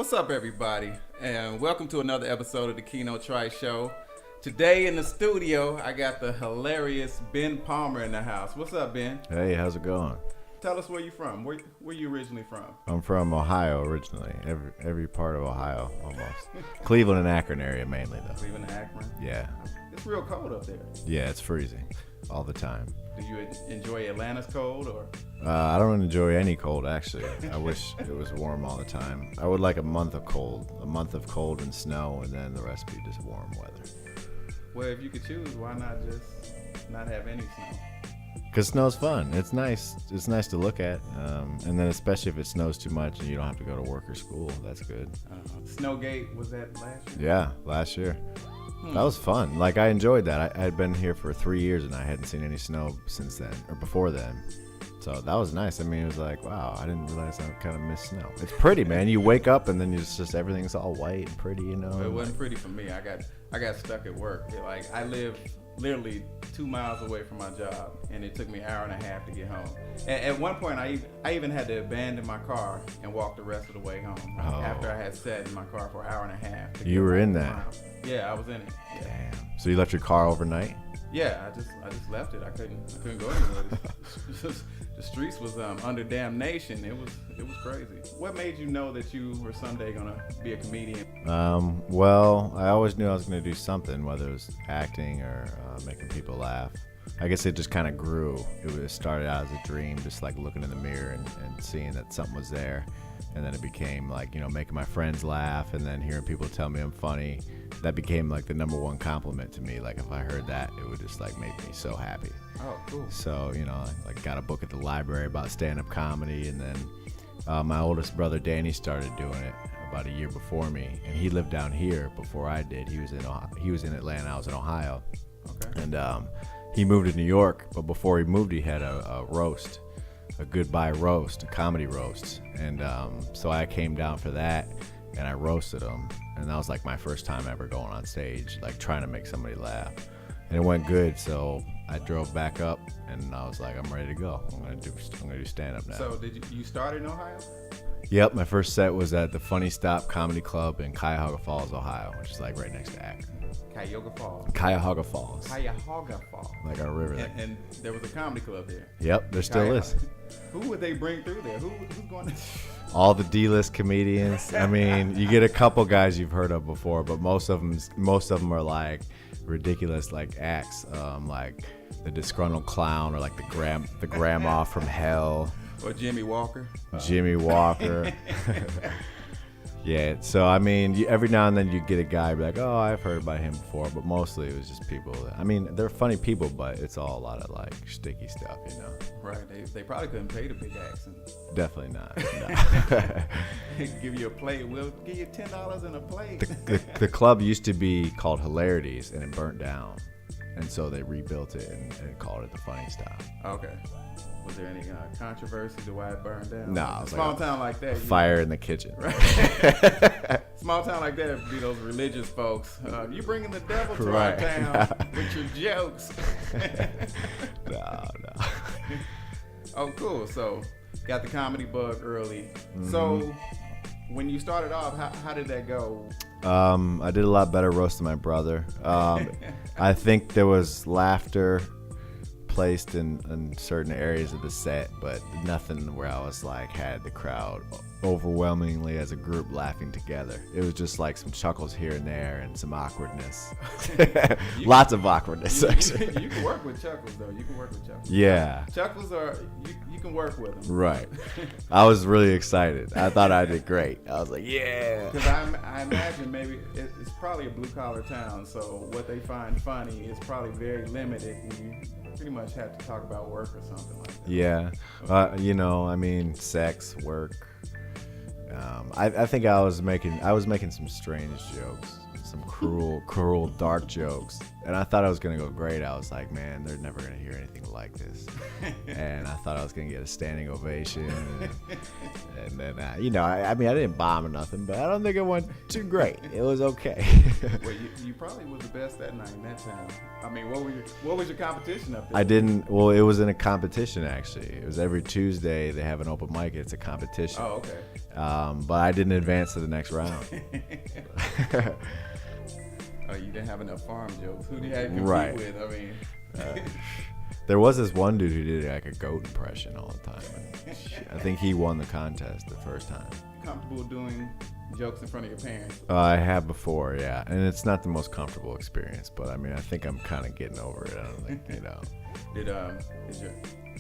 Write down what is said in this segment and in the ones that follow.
What's up, everybody, and welcome to another episode of the Keno Trice Show. Today in the studio, I got the hilarious Ben Palmer in the house. What's up, Ben? Hey, how's it going? Tell us where you from. Where you originally from? I'm from Ohio originally. Every part of Ohio, almost. Cleveland and Akron area mainly, though. Cleveland and Akron? Yeah. It's real cold up there. Yeah, it's freezing all the time. Do you enjoy Atlanta's cold, or? I don't enjoy any cold, actually. I wish it was warm all the time. I would like a month of cold and snow, and then the rest be just warm weather. Well, if you could choose, why not just not have any snow? Because snow's fun. It's nice. It's nice to look at. And then especially if it snows too much and you don't have to go to work or school, that's good. Snowgate, was that last year? Yeah, last year. That was fun. Like, I enjoyed that. I had been here for 3 years and I hadn't seen any snow since then, or before then. So that was nice. I mean, it was like, wow, I didn't realize I kind of miss snow. It's pretty, man. You wake up and then it's just everything's all white and pretty, you know. Well, it wasn't pretty for me. I got stuck at work. Like, I live literally 2 miles away from my job, and it took me an hour and a half to get home. At one point, I even had to abandon my car and walk the rest of the way home after I had sat in my car for an hour and a half. You were in that? Yeah, I was in it. Yeah. Damn. So you left your car overnight? Yeah, I just left it. I couldn't go anywhere. The streets was under damnation. It was crazy. What made you know that you were someday gonna be a comedian? Well, I always knew I was gonna do something, whether it was acting or making people laugh. I guess it just kind of grew. It started out as a dream, just like looking in the mirror and seeing that something was there. And then it became like, you know, making my friends laugh and then hearing people tell me I'm funny. That became like the number one compliment to me. Like, if I heard that, it would just like make me so happy. Oh, cool. So, you know, like got a book at the library about stand-up comedy. And then my oldest brother, Danny, started doing it about a year before me. And he lived down here before I did. He was in Atlanta. I was in Ohio. Okay. And he moved to New York. But before he moved, he had a roast. A goodbye roast, a comedy roast. And so I came down for that and I roasted him. And that was like my first time ever going on stage, like trying to make somebody laugh. And it went good, so I drove back up and I was like, I'm ready to go. I'm gonna do stand up now. So did you start in Ohio? Yep, my first set was at the Funny Stop Comedy Club in Cuyahoga Falls, Ohio, which is like right next to Akron. Cuyahoga Falls. Cuyahoga Falls. Cuyahoga Falls. Like our river. And there was a comedy club there. Yep, there still is. Who would they bring through there? Who's going to? All the D-list comedians. I mean, you get a couple guys you've heard of before, but most of them are like ridiculous, like acts, like the disgruntled clown or like the grandma from hell. Or Jimmy Walker. Jimmy Walker. Yeah, so I mean, every now and then you get a guy be like, oh, I've heard about him before, but mostly it was just people. I mean, they're funny people, but it's all a lot of like sticky stuff, you know. Right. They probably couldn't pay the big accent. Definitely not. No. They give you a plate. We'll give you $10 in a plate. The club used to be called Hilarities, and it burnt down, and so they rebuilt it and called it the Funny Stop. Okay. Was there any controversy to why it burned down? No. A small town like that. Fire in the kitchen. Right. Small town like that would be those religious folks. You bringing the devil to our town with your jokes. No. Oh, cool. So, got the comedy bug early. Mm-hmm. So, when you started off, how did that go? I did a lot better roasting my brother. I think there was laughter placed in certain areas of the set, but nothing where I was like had the crowd overwhelmingly as a group laughing together. It was just like some chuckles here and there and some awkwardness. Lots of awkwardness, actually. You can work with chuckles, though. You can work with chuckles. Yeah. Chuckles are, you can work with them. Right. I was really excited. I thought I did great. I was like, yeah. Because I imagine maybe it's probably a blue-collar town, so what they find funny is probably very limited, and you pretty much have to talk about work or something like that. Yeah. You know, I mean, sex, work. I think I was making some strange jokes, some cruel, dark jokes, and I thought I was gonna go great. I was like, man, they're never gonna hear anything like this, and I thought I was gonna get a standing ovation, and then you know, I mean, I didn't bomb or nothing, but I don't think it went too great. It was okay. Well, you probably was the best that night in that town. I mean, what was your competition up there? I didn't. Well, it was in a competition actually. It was every Tuesday they have an open mic. It's a competition. Oh, okay. but I didn't advance to the next round. Oh, you didn't have enough farm jokes. Who did you have to compete Right. with? I mean, There was this one dude who did like a goat impression all the time. And I think he won the contest the first time. comfortable doing jokes in front of your parents? I have before, yeah, and it's not the most comfortable experience, but I mean, I think I'm kind of getting over it. I don't think, you know.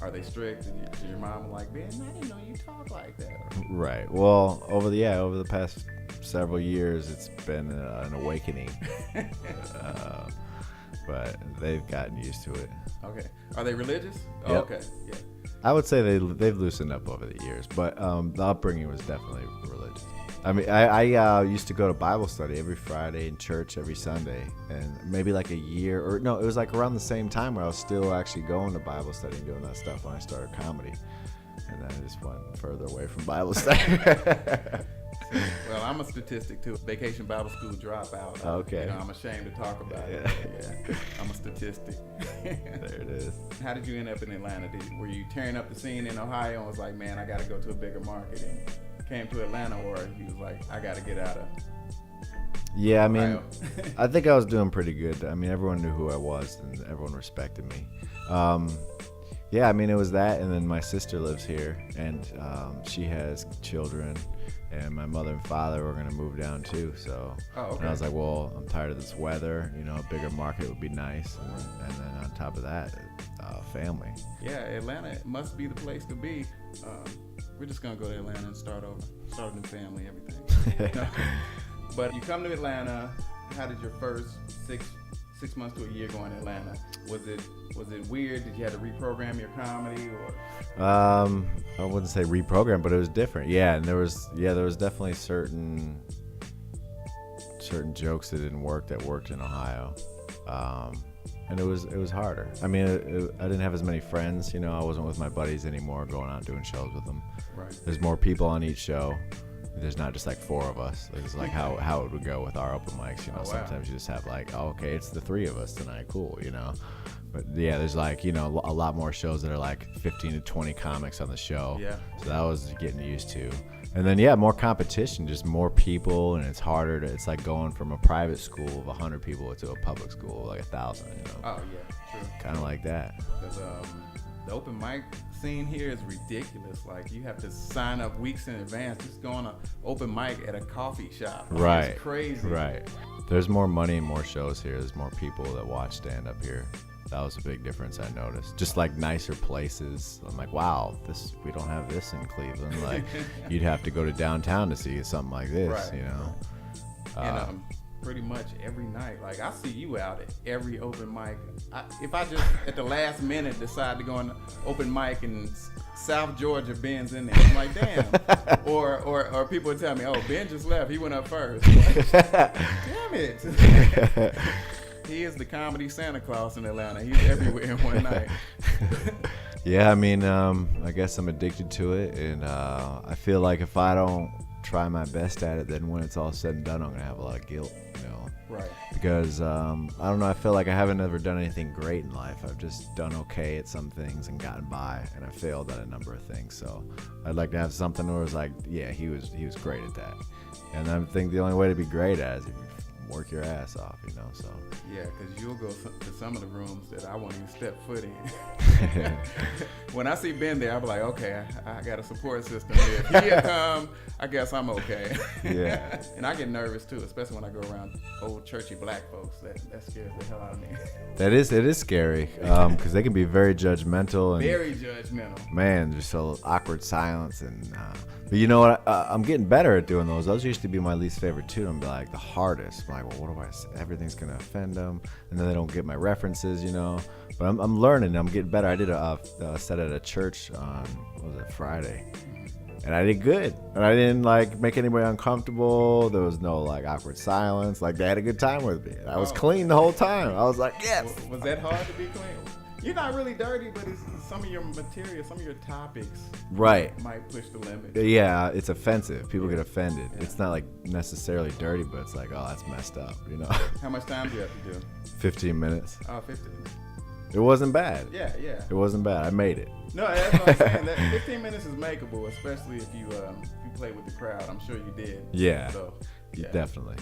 Are they strict? Did your mom like, man, I didn't know you talk like that? Right. Well, over the past several years, it's been an awakening, but they've gotten used to it. Okay. Are they religious? Oh, Yep. okay. Yeah. I would say they've loosened up over the years, but the upbringing was definitely religious. I mean, I used to go to Bible study every Friday and church every Sunday, and maybe like a year, or no, it was like around the same time where I was still actually going to Bible study and doing that stuff when I started comedy, and then I just went further away from Bible study. Well, I'm a statistic too. Vacation Bible School dropout. Okay. You know, I'm ashamed to talk about it. Yeah. I'm a statistic. There it is. How did you end up in Atlanta? Were you tearing up the scene in Ohio and was like, man, I got to go to a bigger market, and came to Atlanta, or you was like, I got to get out of Yeah, I mean, Ohio? I think I was doing pretty good. I mean, everyone knew who I was, and everyone respected me. Yeah, I mean, it was that, and then my sister lives here, and she has children, and my mother and father were going to move down too, so Okay. and I was like, well, I'm tired of this weather, you know, a bigger market would be nice, and then on top of that, family. Yeah, Atlanta must be the place to be. We're just gonna go to Atlanta and start a new family, everything. But you come to Atlanta. How did your first six months to a year go in Atlanta? Was it weird? Did you have to reprogram your comedy, or? I wouldn't say reprogram, but it was different. Yeah, and there was definitely certain jokes that didn't work that worked in Ohio. And it was harder. I mean, I didn't have as many friends, you know. I wasn't with my buddies anymore, going out doing shows with them. Right. There's more people on each show. There's not just like four of us. It's like how it would go with our open mics, you know. Oh, wow. Sometimes you just have like, oh, okay, it's the three of us tonight, cool, you know. But yeah, there's like, you know, a lot more shows that are like 15 to 20 comics on the show. Yeah. So that was getting used to. And then, yeah, more competition, just more people, and it's harder it's like going from a private school of 100 people to a public school of like 1,000, you know. Oh yeah, true. Kind of like that. Because the open mic scene here is ridiculous. Like, you have to sign up weeks in advance just go on an open mic at a coffee shop. Like, Right. It's crazy. Right. There's more money and more shows here. There's more people that watch stand up here. That was a big difference I noticed. Just like nicer places. I'm like, wow, we don't have this in Cleveland. Like, you'd have to go to downtown to see something like this, Right. you know. And pretty much every night, like, I see you out at every open mic. If I just at the last minute decide to go on open mic in South Georgia, Ben's in there, I'm like, damn. or people would tell me, oh, Ben just left, he went up first. Like, damn it. He is the comedy Santa Claus in Atlanta. He's everywhere in one night. Yeah, I mean, I guess I'm addicted to it, and I feel like if I don't try my best at it, then when it's all said and done, I'm gonna have a lot of guilt, you know. Right. Because I don't know, I feel like I haven't ever done anything great in life. I've just done okay at some things and gotten by, and I failed at a number of things. So I'd like to have something where it's like, yeah, he was great at that, and I think the only way to be great at it is if you work your ass off, you know. So Yeah, because you'll go to some of the rooms that I won't even step foot in. When I see Ben there, I'll be like, okay, I got a support system here. If he come, I guess I'm okay. Yeah. And I get nervous too, especially when I go around old churchy black folks. That scares the hell out of me. it is scary because they can be very judgmental and Very judgmental. man, just so awkward silence and. But you know what? I'm getting better at doing those. Those used to be my least favorite too. I'm like the hardest. I'm like, well, what do I say? Everything's gonna offend them, and then they don't get my references, you know. But I'm learning. I'm getting better. I did a set at a church on Friday, and I did good. And I didn't like make anybody uncomfortable. There was no like awkward silence. Like they had a good time with me. I was clean the whole time. I was like, yes. Was that hard to be clean? You're not really dirty, but it's some of your material, some of your topics Right. might push the limit. Yeah, it's offensive. People get offended. Yeah. It's not like necessarily dirty, but it's like, oh, that's messed up, you know. How much time do you have to do? 15 minutes. Oh, 50. It wasn't bad. Yeah. It wasn't bad. I made it. No, that's what I'm saying. That 15 minutes is makeable, especially if you play with the crowd. I'm sure you did. Yeah. So, yeah. Definitely.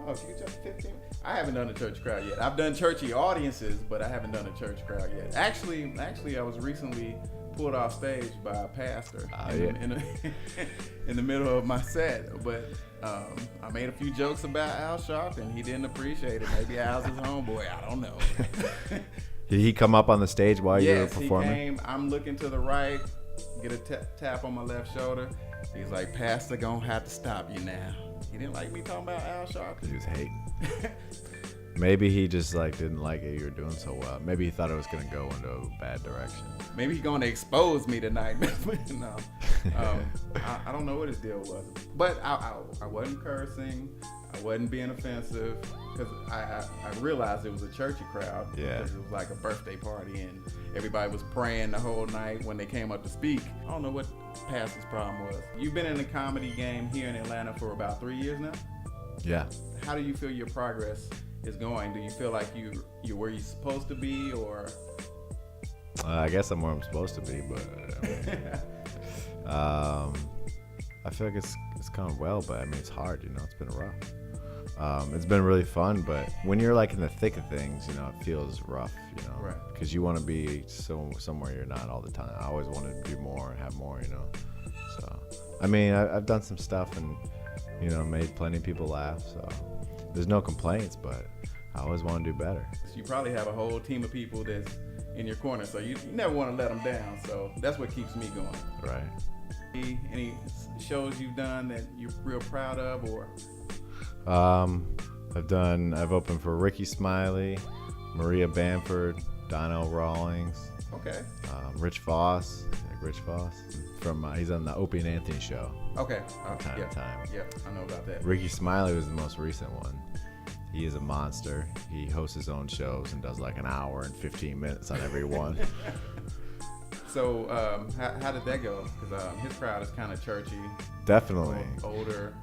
Oh, if you just 15. I haven't done a church crowd yet. I've done churchy audiences, but I haven't done a church crowd yet. Actually, I was recently pulled off stage by a pastor in the middle of my set. But I made a few jokes about Al Sharpton. He didn't appreciate it. Maybe Al's his homeboy. I don't know. Did he come up on the stage while you were Yes, performing? he came. I'm looking to the right, get a tap on my left shoulder. He's like, Pastor, gonna have to stop you now. He didn't like me talking about Al Sharpton. He was hating. Maybe he just like didn't like it. You were doing so well. Maybe he thought it was gonna go into a bad direction. Maybe he's gonna expose me tonight. No, I don't know what his deal was. But I wasn't cursing. I wasn't being offensive because I realized it was a churchy crowd. Yeah. Because it was like a birthday party and everybody was praying the whole night when they came up to speak. I don't know what Pastor's problem was. You've been in the comedy game here in Atlanta for about 3 years now. Yeah. How do you feel your progress is going? Do you feel like you're where you're supposed to be, or? I guess I'm where I'm supposed to be, but I feel like it's gone well, but I mean it's hard, it's been rough. It's been really fun, but when you're like in the thick of things, it feels rough, Right. Because you want to be somewhere you're not all the time. I always want to do more and have more, So, I mean, I've done some stuff and made plenty of people laugh. So there's no complaints, but I always want to do better. You probably have a whole team of people that's in your corner, so you never want to let them down. So that's what keeps me going. Right. Any shows you've done that you're real proud of, or? I've opened for Ricky Smiley, Maria Bamford, Donnell Rawlings. Okay. Rich Voss. He's on the Opie and Anthony show. Okay. From time to time. Yeah, I know about that. Ricky Smiley was the most recent one. He is a monster. He hosts his own shows and does like an hour and 15 minutes on every one. So, how did that go? Because his crowd is kind of churchy. Definitely. Older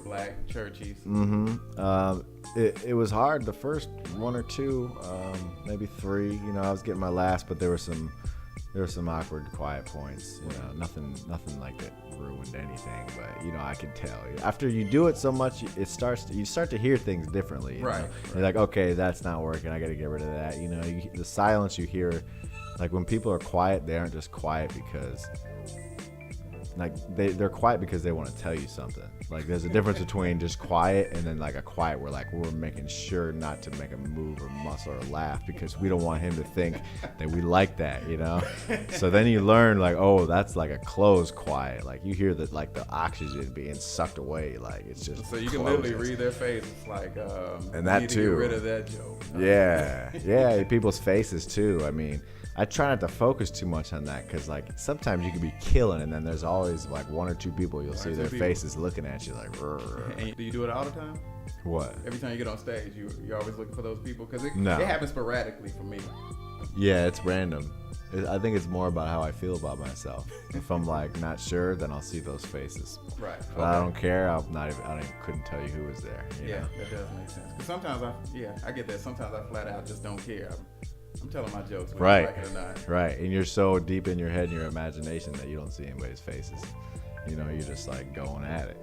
black churchies. Mm-hmm. It was hard the first one or two, maybe three. I was getting my laughs, but there were some awkward, quiet points. Nothing like that ruined anything. But I could tell. After you do it so much, you start to hear things differently. Right. You're like, okay, that's not working. I got to get rid of that. The silence you hear, like when people are quiet, they aren't just quiet because. Like they're quiet because they want to tell you something. Like there's a difference between just quiet and then like a quiet where like we're making sure not to make a move or muscle or laugh because we don't want him to think that we like that, So then you learn like, oh, that's like a closed quiet. Like you hear that like the oxygen being sucked away. Like it's just so you can literally read their faces like and that need too. To get rid of that joke. Yeah, people's faces too. I mean, I try not to focus too much on that because like sometimes you can be killing and then there's always like one or two people you'll see their faces looking at you like. And do you do it all the time? What? Every time you get on stage, you're always looking for those people because it No. happens sporadically for me. Yeah, it's random. I think it's more about how I feel about myself. If I'm like not sure, then I'll see those faces. Right. But I don't care. I couldn't tell you who was there. Yeah, that does make sense. Because sometimes I get that. Sometimes I flat out just don't care. I'm telling my jokes whether you like it or not. Right. And you're so deep in your head and your imagination that you don't see anybody's faces. You're just like going at it.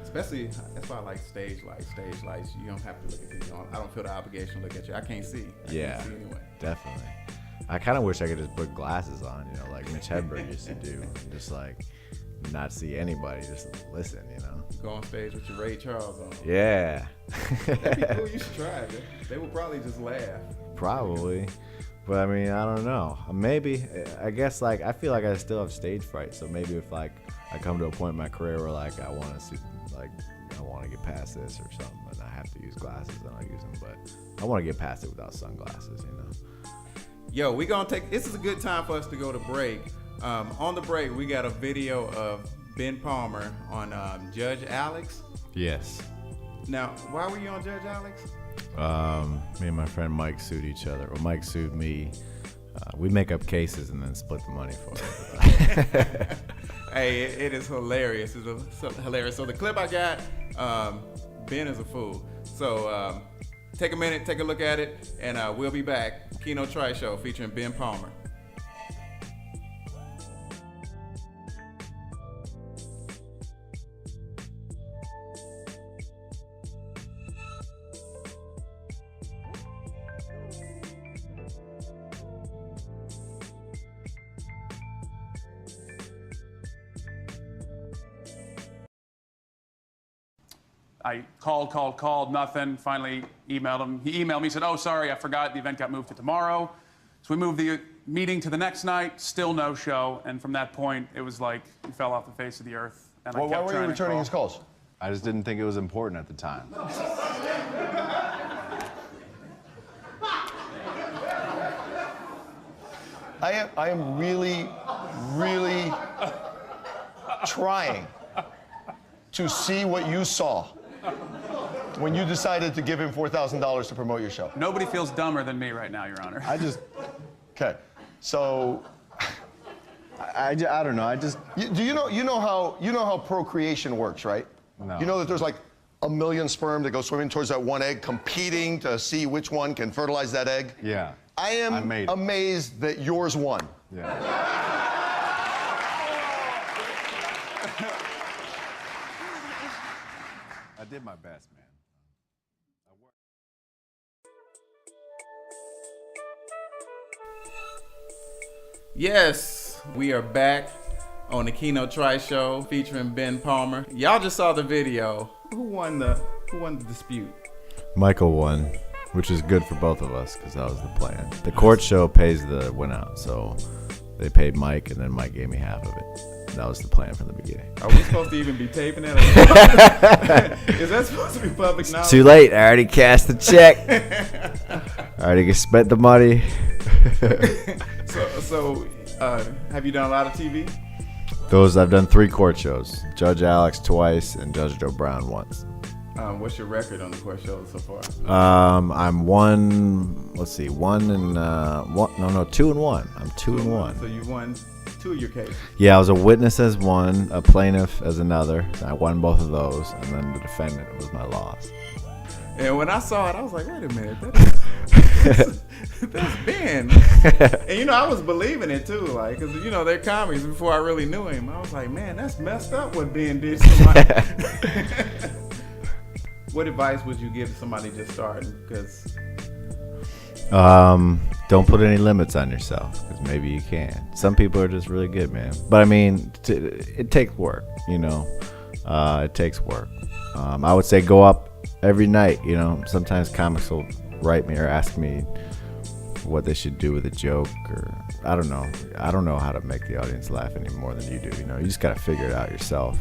Especially, that's why I like stage lights. Stage lights, you don't have to look at people. I don't feel the obligation to look at you. I can't see. I can't see anyway. Definitely. I kind of wish I could just put glasses on, like Mitch Hedberg used to do. Just like not see anybody, just listen, Go on stage with your Ray Charles on. Yeah. That'd be cool. You should try it. They would probably just laugh. Probably. But I mean, I don't know. Maybe. I guess like I feel like I still have stage fright. So maybe if like I come to a point in my career where like I want to get past this or something, and I have to use glasses, then I'll use them. But I want to get past it without sunglasses, Yo, we gonna take. This is a good time for us to go to break. On the break, we got a video of Ben Palmer on Judge Alex. Yes. Now, why were you on Judge Alex? Me and my friend Mike sued each other. Well, Mike sued me. We make up cases and then split the money for it. Hey, it is hilarious. It's hilarious. So the clip I got, Ben is a fool. So take a minute, take a look at it, and we'll be back. Keno Trice Show featuring Ben Palmer. I called, nothing. Finally emailed him. He emailed me, said, oh, sorry, I forgot. The event got moved to tomorrow. So we moved the meeting to the next night, still no show. And from that point, it was like he fell off the face of the earth. And Well, I kept why were trying you to returning call. his calls? I just didn't think it was important at the time. I am really, really trying to see what you saw when you decided to give him $4,000 to promote your show. Nobody feels dumber than me right now, Your Honor. Okay, so I don't know. do you know how procreation works, right? No. You know that there's like a million sperm that go swimming towards that one egg, competing to see which one can fertilize that egg. Yeah. I am amazed that yours won. Yeah. I did my best, man. Yes, we are back on the Keno Trice Show featuring Ben Palmer. Y'all just saw the video. Who won the dispute? Michael won, which is good for both of us because that was the plan. The court show pays the win out, so they paid Mike, and then Mike gave me half of it. That was the plan from the beginning. Are we supposed to even be taping it? Is that supposed to be public knowledge? Too late. I already cashed the check. I already spent the money. So, have you done a lot of TV? I've done 3 court shows. Judge Alex twice and Judge Joe Brown once. What's your record on the court shows so far? I'm 2 and 1. I'm 2 and 1. So you won 2 of your cases. Yeah, I was a witness as one, a plaintiff as another. I won both of those, and then the defendant was my loss. And when I saw it, I was like, wait a minute, that's Ben. And I was believing it too, like, cause they're comedies. Before I really knew him, I was like, man, that's messed up what Ben did to somebody. What advice would you give to somebody just starting? Because don't put any limits on yourself, because maybe you can. Some people are just really good, man. But I mean, it takes work. It takes work. I would say go up every night. Sometimes comics will write me or ask me what they should do with a joke, or I don't know how to make the audience laugh any more than you do. You just got to figure it out yourself.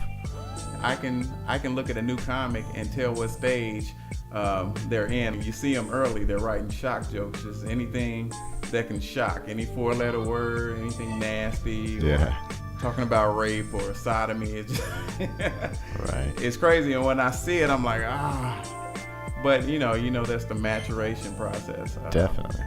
I can look at a new comic and tell what stage they're in. You see them early, they're writing shock jokes, just anything that can shock, any 4-letter word, anything nasty, or talking about rape or sodomy. It's just Right. It's crazy, and when I see it, I'm like, But that's the maturation process. Definitely.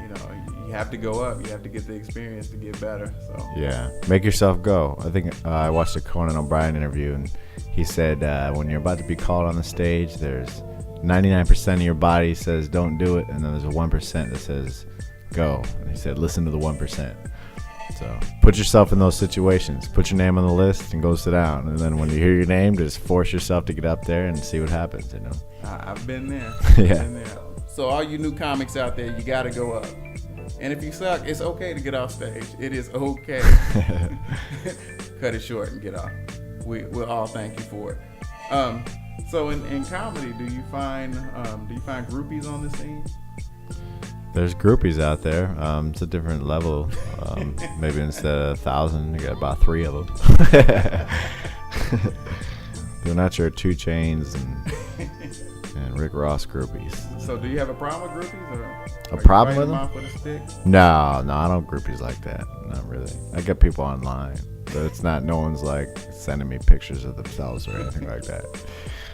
You have to go up. You have to get the experience to get better. So Yeah, make yourself go. I think I watched a Conan O'Brien interview, and he said when you're about to be called on the stage, there's 99% of your body says don't do it, and then there's a 1% that says go. And he said listen to the 1%. So put yourself in those situations. Put your name on the list and go sit down. And then when you hear your name, just force yourself to get up there and see what happens. I've been there. Yeah. Been there. So all you new comics out there, you got to go up. And if you suck, it's okay to get off stage. It is okay. Cut it short and get off. We'll all thank you for it. So in comedy, do you find groupies on the scene? There's groupies out there. It's a different level. Maybe instead of 1,000, you got about 3 of them. They're not your 2 Chainz and Rick Ross groupies. So do you have a problem with groupies? Or A problem with them? them? Off with a stick? No, I don't groupies like that. Not really. I get people online, but it's not. No one's like sending me pictures of themselves or anything like that.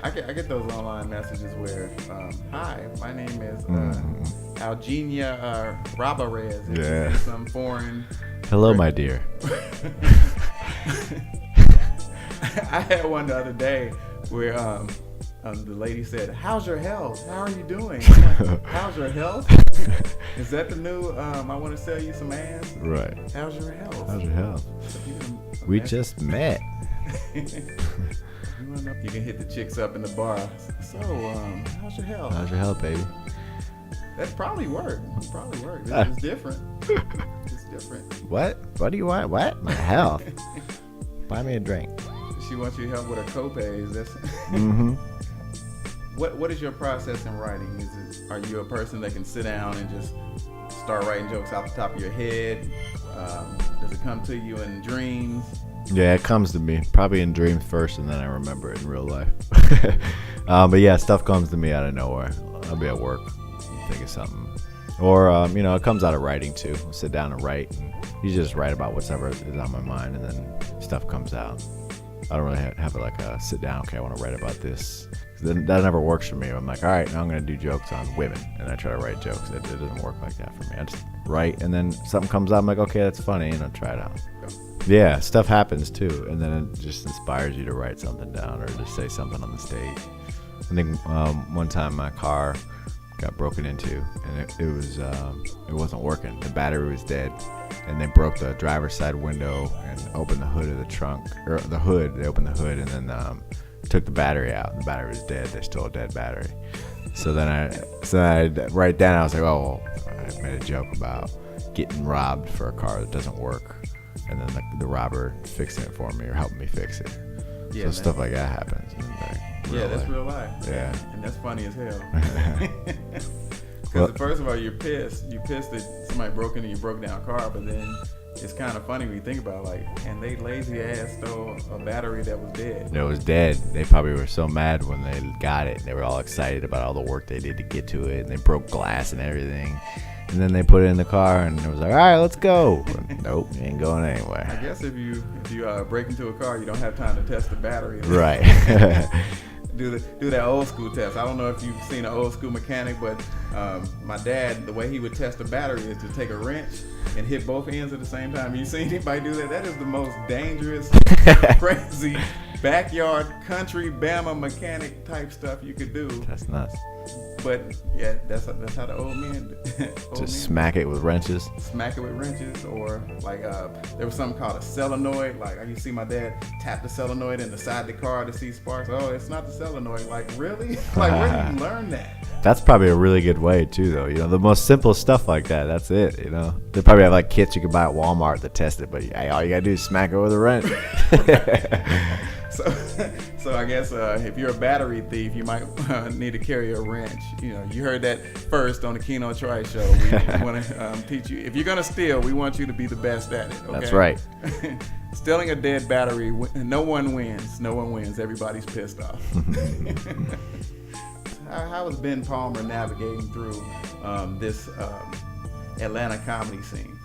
I get those online messages where, hi, my name is Algenia Rabarez. And Yeah. some foreign. Hello, my dear. I had one the other day where the lady said, "How's your health? How are you doing?" I'm like, "How's your health? Is that the new? I want to sell you some ass." Right. How's your health? How's your health? So We just met. You can hit the chicks up in the bar. So, how's your health? How's your health, baby? That probably worked. It's different. It's different. What? What do you want? What? My health. Buy me a drink. She wants you to help with her copays. That's Mm-hmm. What is your process in writing? Are you a person that can sit down and just start writing jokes off the top of your head? Does it come to you in dreams? Yeah, it comes to me probably in dreams first, and then I remember it in real life. But yeah, stuff comes to me out of nowhere. I'll be at work, think of something, or it comes out of writing too. I'll sit down and write, and you just write about whatever is on my mind, and then stuff comes out. I don't really have like a sit down. Okay, I want to write about this. That never works for me. I'm like, all right, now I'm gonna do jokes on women, and I try to write jokes. It doesn't work like that for me. I just write, and then something comes out. I'm like, okay, that's funny, and I'll try it out. Yeah, stuff happens too, and then it just inspires you to write something down or to say something on the stage. I think one time my car got broken into, and it wasn't working. The battery was dead, and they broke the driver's side window and opened the hood of the trunk, or the hood. They opened the hood and then took the battery out, and the battery was dead. They stole a dead battery. So then I write down. I was like, oh, I made a joke about getting robbed for a car that doesn't work, and then the robber fixing it for me or helping me fix it. Yeah, so stuff like that happens. That's real life. Yeah. And that's funny as hell. Because first of all, you're pissed. You pissed that somebody broke into your broke down car, but then it's kind of funny when you think about it, and they lazy ass stole a battery that was dead. It was dead. They probably were so mad when they got it. They were all excited about all the work they did to get to it, and they broke glass and everything. And then they put it in the car, and it was like, all right, let's go. But nope, you ain't going anywhere. I guess if you break into a car, you don't have time to test the battery. Right. do that old school test. I don't know if you've seen an old school mechanic, but my dad, the way he would test a battery is to take a wrench and hit both ends at the same time. You seen anybody do that? That is the most dangerous, crazy backyard country Bama mechanic type stuff you could do. That's nuts. But yeah, that's how the old men Just smack it with wrenches. Smack it with wrenches, or like there was something called a solenoid. Like I used to see my dad tap the solenoid in the side of the car to see sparks. Oh, it's not the solenoid. Like really? Like where did you learn that? That's probably a really good way too, though. The most simple stuff like that. That's it. They probably have like kits you can buy at Walmart to test it, but hey, all you gotta do is smack it with a wrench. So I guess if you're a battery thief, you might need to carry a wrench. You heard that first on the Keno Trice show. We want to teach you. If you're gonna steal, we want you to be the best at it. Okay? That's right. Stealing a dead battery, no one wins. No one wins. Everybody's pissed off. How is Ben Palmer navigating through this Atlanta comedy scene?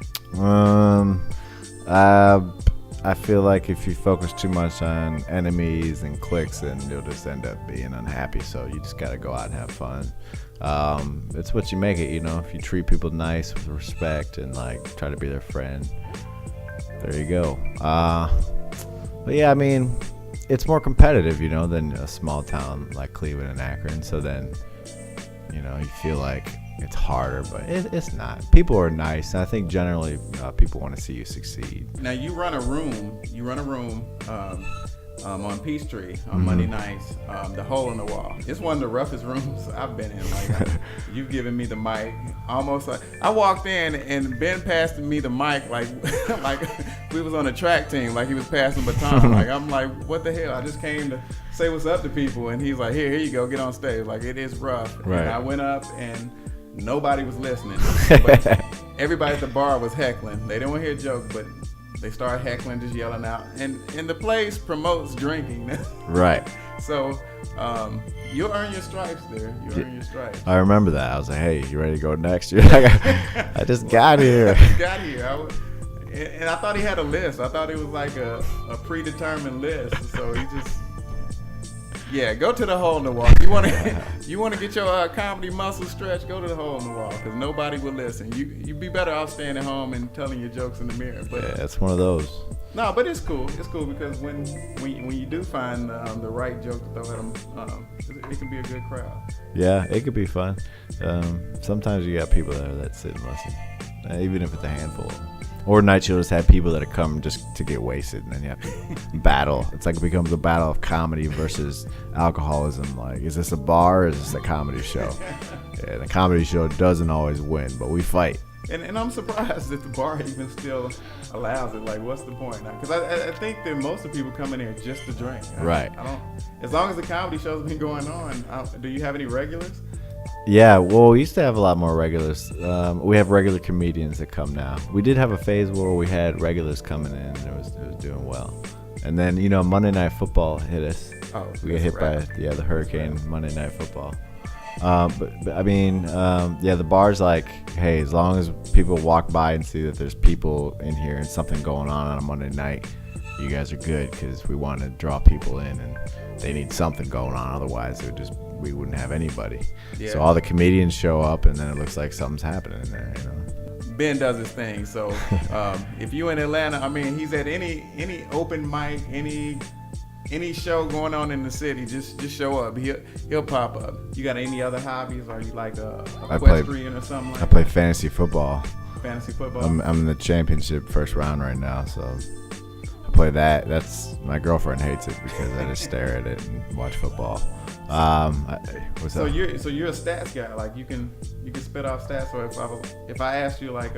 I feel like if you focus too much on enemies and cliques, then you'll just end up being unhappy. So you just gotta go out and have fun. It's what you make it, If you treat people nice with respect and like try to be their friend, there you go. But yeah, I mean, it's more competitive, than a small town like Cleveland and Akron. So then, you feel like it's harder, but it's not. People are nice, and I think generally people want to see you succeed. Now you run a room on Peachtree on Monday nights. The Hole in the Wall. It's one of the roughest rooms I've been in. Like you've given me the mic, almost like I walked in and Ben passed me the mic like like we was on a track team, like he was passing baton. Like I'm like, what the hell? I just came to say what's up to people, and he's like, here you go, get on stage. Like it is rough. Right. And I went up and nobody was listening. But everybody at the bar was heckling. They didn't want to hear jokes, but they started heckling, just yelling out. And the place promotes drinking. Right. So you'll earn your stripes there. You'll earn your stripes. I remember that. I was like, hey, you ready to go next? You're like, I just got here. And I thought he had a list. I thought it was like a predetermined list. So he just Yeah, go to the hole in the wall. You want to get your comedy muscle stretched? Go to the hole in the wall because nobody will listen. You'd be better off staying at home and telling your jokes in the mirror. But Yeah, it's one of those. no, but it's cool. It's cool because when you do find the right joke to throw at them, it can be a good crowd. Yeah, it could be fun. Sometimes you got people there that sit and listen, even if it's a handful. Or nights you'll just have people that come just to get wasted, and then you have to battle. It's like it becomes a battle of comedy versus alcoholism. Like, is this a bar or is this a comedy show? Yeah, the comedy show doesn't always win, but we fight. And I'm surprised that the bar even still allows it. Like, what's the point? Because I think that most of the people come in here just to drink. Right. I don't. As long as the comedy show's been going on, do you have any regulars? Yeah, well, we used to have a lot more regulars. We have regular comedians that come now. We did have a phase where we had regulars coming in, and it was doing well. And then, Monday Night Football hit us. Oh, We get hit by the hurricane, Monday Night Football. But I mean, the bar's like, hey, as long as people walk by and see that there's people in here and something going on a Monday night, you guys are good because we want to draw people in and they need something going on. Otherwise, we wouldn't have anybody. Yeah. So all the comedians show up and then it looks like something's happening in there, Ben does his thing. So if you in Atlanta, I mean, he's at any open mic, any show going on in the city, just show up. He'll pop up. You got any other hobbies? Are you like a equestrian or something like I play fantasy football. fantasy football? I'm in the championship first round right now, so I play that. That's my girlfriend hates it because I just stare at it and watch football. What's So up? you're a stats guy. Like you can spit off stats. So if I asked you like,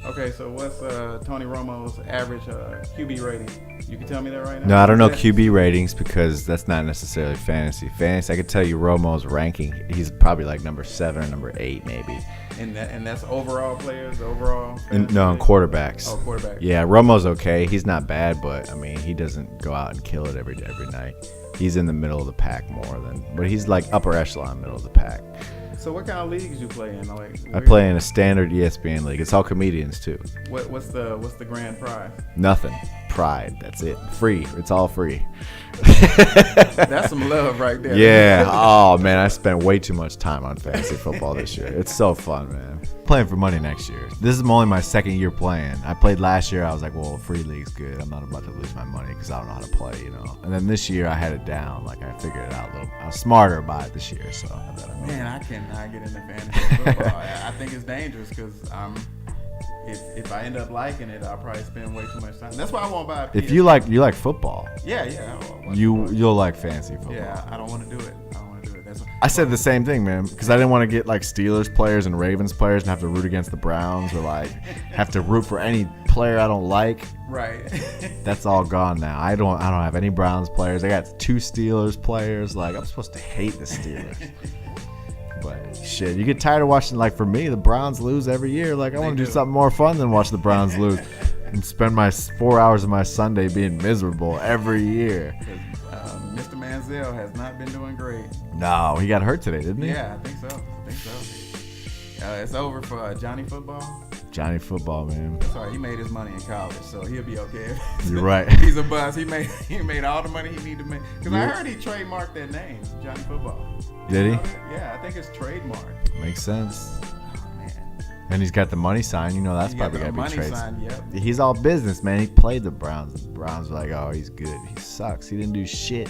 okay, so what's Tony Romo's average QB rating? You can tell me that right now. No, I don't know QB ratings because that's not necessarily fantasy. Fantasy, I could tell you Romo's ranking. He's probably like number 7 or number 8 maybe. And that's overall players, overall. No, in quarterbacks. Oh, quarterback. Yeah, Romo's okay. He's not bad, but I mean, he doesn't go out and kill it every night. He's in the middle of the pack but he's like upper echelon, middle of the pack. So what kind of leagues you play in? Like, I play in a standard ESPN league. It's all comedians too. What's the grand prize? Nothing. Pride. That's it. Free. It's all free. That's some love right there. Yeah. Oh man, I spent way too much time on fantasy football this year. It's so fun, man. Playing for money next year. This is only my second year playing. I played last year. I was like, well, free league's good. I'm not about to lose my money because I don't know how to play, And then this year I had it down. Like I figured it out a little. I was smarter about it this year, so I thought Man, I cannot get into fantasy football. I think it's dangerous because if I end up liking it, I'll probably spend way too much time. That's why I won't buy a PS. If you like football, yeah, you'll like fantasy football. Yeah, I don't want to do it. That's what, I said the same thing, man, because I didn't want to get like Steelers players and Ravens players and have to root against the Browns or like have to root for any player I don't like. right. That's all gone now. I don't have any Browns players. I got 2 Steelers players. Like I'm supposed to hate the Steelers. But shit, you get tired of watching. Like for me, the Browns lose every year. Like I want to do something more fun than watch the Browns lose and spend my 4 hours of my Sunday being miserable every year. Mr. Manziel has not been doing great. No, he got hurt today, didn't he? Yeah, I think so. It's over for Johnny Football. Johnny Football, man. Sorry, he made his money in college, so he'll be okay. You're right. He's a buzz. He made all the money he needed to make. Because I heard he trademarked that name, Johnny Football. Did he? Yeah, I think it's trademarked. Makes sense. Oh man. And he's got the money sign. That's He probably got got to the be money trades. sign, yep. He's all business, man. He played the Browns. The Browns were like, oh, he's good. He sucks. He didn't do shit.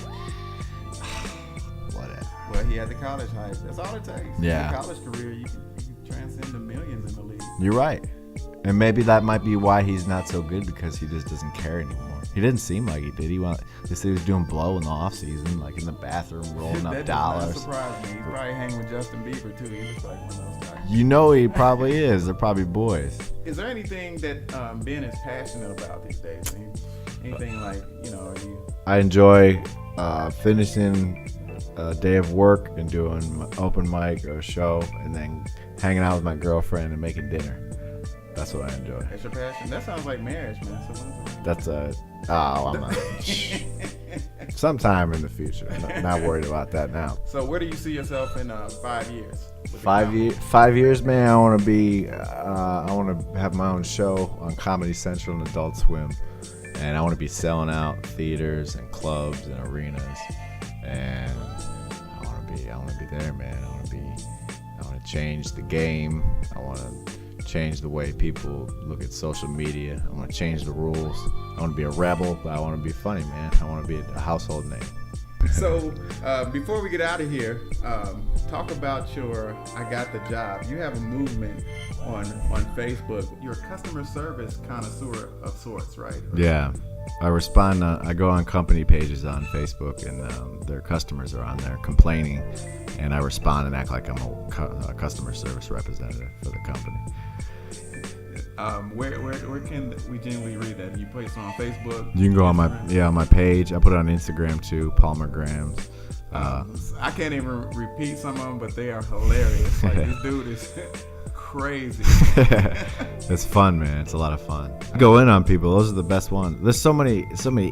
Whatever. Well, he had the college hype. That's all it takes. Yeah. In a college career, you can transcend to millions in the league. You're right. And maybe that might be why he's not so good because he just doesn't care anymore. He didn't seem like he did. They said he was doing blow in the off season, like in the bathroom, rolling up That dollars. does not surprise me. He's probably hanging with Justin Bieber too. He looks like one of those guys. He probably is. They're probably boys. Is there anything that Ben is passionate about these days? Anything like, are you? I enjoy finishing a day of work and doing open mic or a show and then hanging out with my girlfriend and making dinner. That's what I enjoy. That's your passion? That sounds like marriage, man. So when's the That's I'm not. Sometime in the future. Not worried about that now. So where do you see yourself in 5 years? 5 years, man. I want to be. I want to have my own show on Comedy Central and Adult Swim, and I want to be selling out theaters and clubs and arenas, and I want to be there, man. I want to change the game. I want to change the way people look at social media. I want to change the rules. I want to be a rebel, but I want to be funny, man. I want to be a household name. So before we get out of here, talk about your I Got the Job. You have a movement on Facebook. You're a customer service connoisseur of sorts, right? Yeah. I respond. I go on company pages on Facebook, and their customers are on there complaining, and I respond and act like I'm a customer service representative for the company. Where can we generally read that? You post it on Facebook? You can go on my page. I put it on Instagram too, Palmer Grams. I can't even repeat some of them, but they are hilarious. Like, this dude is crazy. It's fun, man. It's a lot of fun. Go in on people. Those are the best ones. There's so many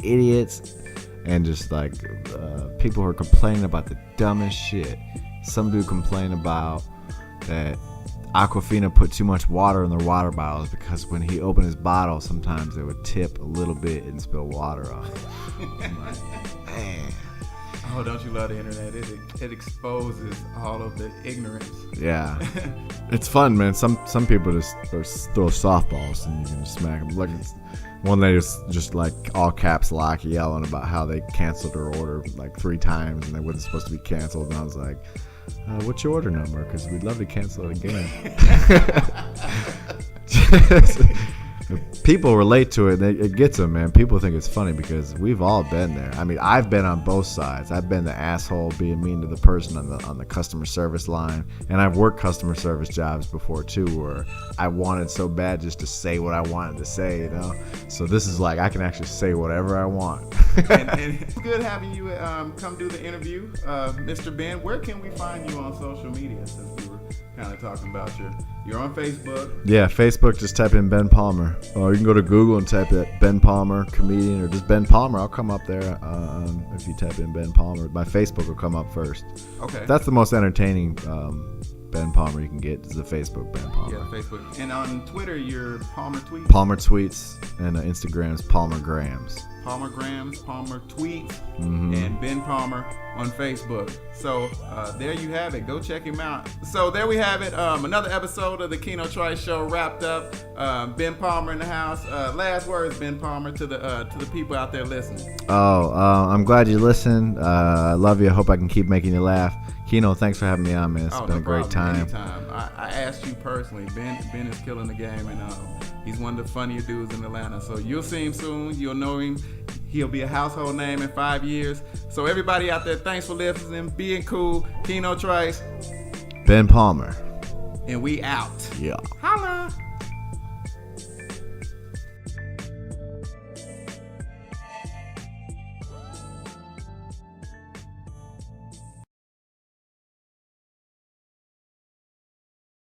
idiots, and just like people who are complaining about the dumbest shit. Some dude complained about that Aquafina put too much water in their water bottles because when he opened his bottle, sometimes it would tip a little bit and spill water on it. I'm like, man. Oh, don't you love the internet? It exposes all of the ignorance. Yeah. It's fun, man. Some people just throw softballs and you can just smack them. Like, one lady just like all caps lock yelling about how they canceled her order like 3 times and they wasn't supposed to be canceled. And I was like, what's your order number? Because we'd love to cancel it again. People relate to it. It gets them, man. People think it's funny because we've all been there. I mean, I've been on both sides. I've been the asshole being mean to the person on the customer service line, and I've worked customer service jobs before too, where I wanted so bad just to say what I wanted to say, you know. So this is like I can actually say whatever I want. and it's good having you come do the interview, Mr. Ben. Where can we find you on social media? Since we were kind of talking about you're on Facebook. Yeah, Facebook, just type in Ben Palmer. Or you can go to Google and type in Ben Palmer, comedian, or just Ben Palmer. I'll come up there if you type in Ben Palmer. My Facebook will come up first. Okay. That's the most entertaining Ben Palmer you can get is the Facebook Ben Palmer. Yeah, Facebook. And on Twitter, you're Palmer Tweets? Palmer Tweets, and Instagram's Palmer Grams. Palmer Grams, Palmer Tweets, and Ben Palmer on Facebook. So there you have it. Go check him out. So there we have it. Another episode of the Keno Trice Show wrapped up. Ben Palmer in the house. Last words, Ben Palmer, to the people out there listening. I'm glad you listened. I love you. I hope I can keep making you laugh. Keno, thanks for having me on, man. It's been a great time. Anytime. I asked you personally. Ben is killing the game, and he's one of the funniest dudes in Atlanta. So you'll see him soon. You'll know him. He'll be a household name in 5 years. So everybody out there, thanks for listening, being cool. Keno Trice, Ben Palmer, and we out. Yeah. Holla.